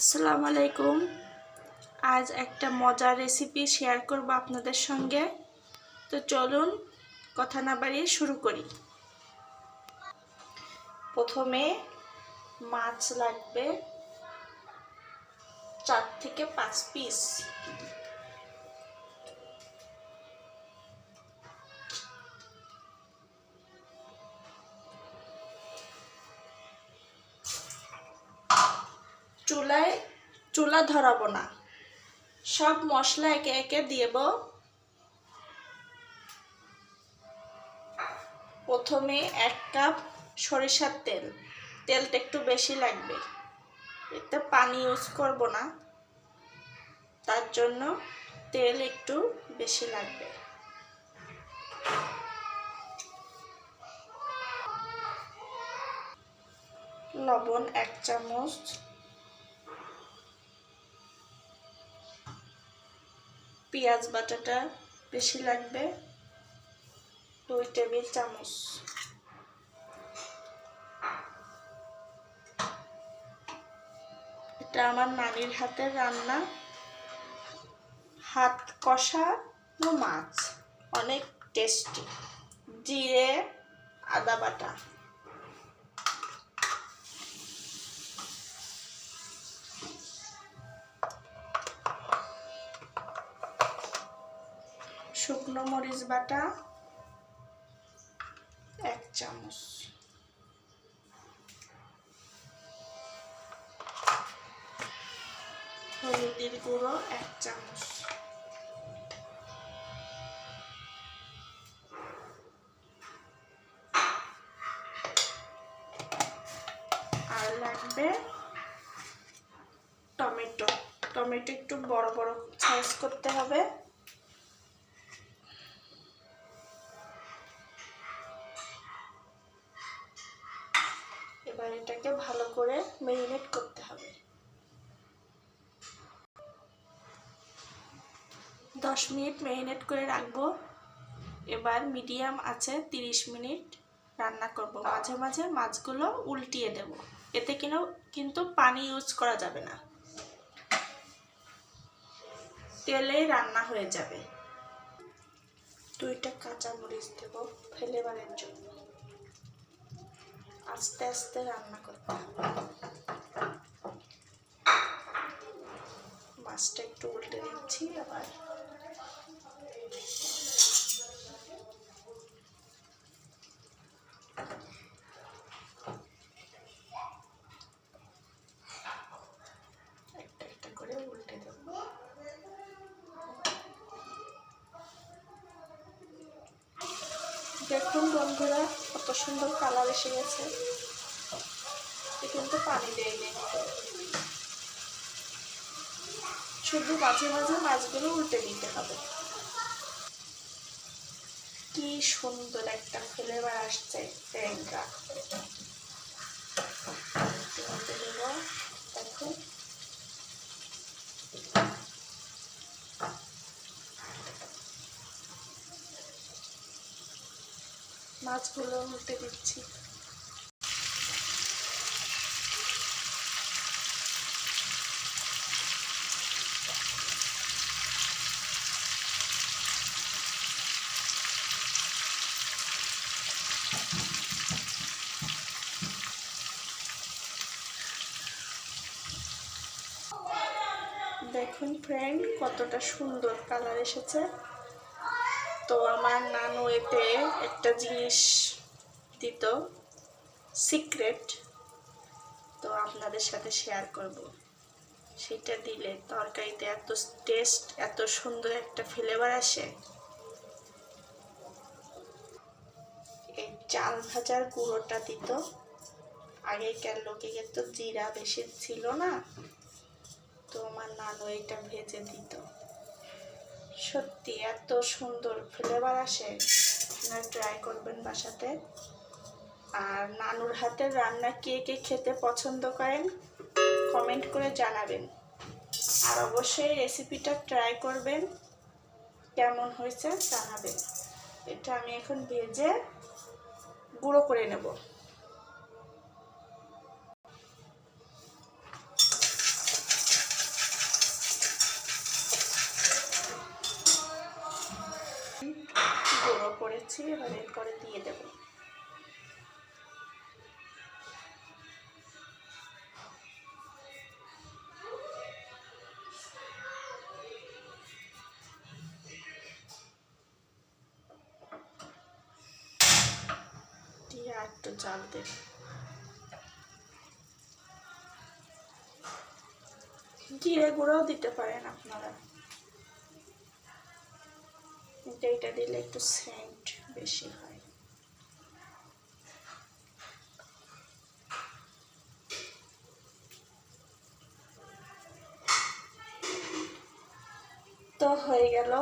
আসসালামু আলাইকুম। আজ একটা মজার রেসিপি শেয়ার করব আপনাদের সঙ্গে। তো চলুন কথা না বাড়িয়ে শুরু করি। প্রথমে মাছ লাগবে 4 থেকে 5 পিস। চুলা ধরাবো না, সব মশলা একে একে দেব। প্রথমে 1 কাপ সরিষার তেল। তেলটা একটু বেশি লাগবে, এতে পানি ইউজ করব না, তার জন্য তেল একটু বেশি লাগবে। লবণ 1 চামচ, পেঁয়াজ বাটাটা বেশি লাগবে 2 টেবিল চামচ। এটা আমার নানির হাতের রান্না, হাত কষানো মাছ, অনেক টেস্টি। জিরে আদা বাটা, শুকনো মরিচ বাটা 1 চামচ, হলুদের গুঁড়ো 1 চামচ, আর লাগবে টমেটো। টমেটো একটু বড় বড় সাইজ করতে হবে। এবার এটাকে ভালো করে ম্যারিনেট করতে হবে। 10 মিনিট ম্যারিনেট করে রাখবো। এবার মিডিয়াম আছে 30 মিনিট রান্না করব। মাঝে মাঝে মাছগুলো উল্টিয়ে দেব, এতে কিন্তু পানি ইউজ করা যাবে না, তেলেই রান্না হয়ে যাবে। 2টা কাঁচা মরিচ দেব ফ্লেভারের জন্য। আস্তে আস্তে রান্না করতে হবে। মাছটা একটু উল্টে দিচ্ছি। আবার একটা একটা করে উল্টে দেব। দেখুন বন্ধুরা, কত সুন্দর কালার এসে গেছে। কিন্তু পানি দেয়নি, শুধু মাঝে মাঝে মাছগুলো উল্টে দিতে হবে। কি সুন্দর একটা ফ্লেভার আসছে। ট্যাংরা দেখুন, মাছগুলো উল্টে দিচ্ছি। দেখুন ফ্রেন্ড, কতটা সুন্দর কালার এসেছে। তো আমার নানু এতে একটা জিনিস দিত, সিক্রেট, তো আপনাদের সাথে শেয়ার করব। সেটা দিলে তরকারিতে এত টেস্ট, এত সুন্দর একটা ফ্লেভার আসে। এই চাল ভাজার গুঁড়োটা দিত। আগেকার লোকের তো জিরা বেশি ছিল না, তো আমার নানু এটা ভেজে দিত। সত্যি এত সুন্দর ফ্লেভার আসে, আপনারা ট্রাই করবেন বাসাতে। আর নানুর হাতের রান্না কে কে খেতে পছন্দ করেন কমেন্ট করে জানাবেন। আর অবশ্যই রেসিপিটা ট্রাই করবেন, কেমন হয়েছে জানাবেন। এটা আমি এখন ভেজে গুঁড়ো করে নেব। দিয়েছি, এবার এরপরে দিয়ে দেব। দিয়ে একটু জাল দেব। জিরে গুঁড়াও দিতে পারেন আপনারা, কিন্তু এটা দিলে একটু সেন্ট বেশি হয়। তো হয়ে গেল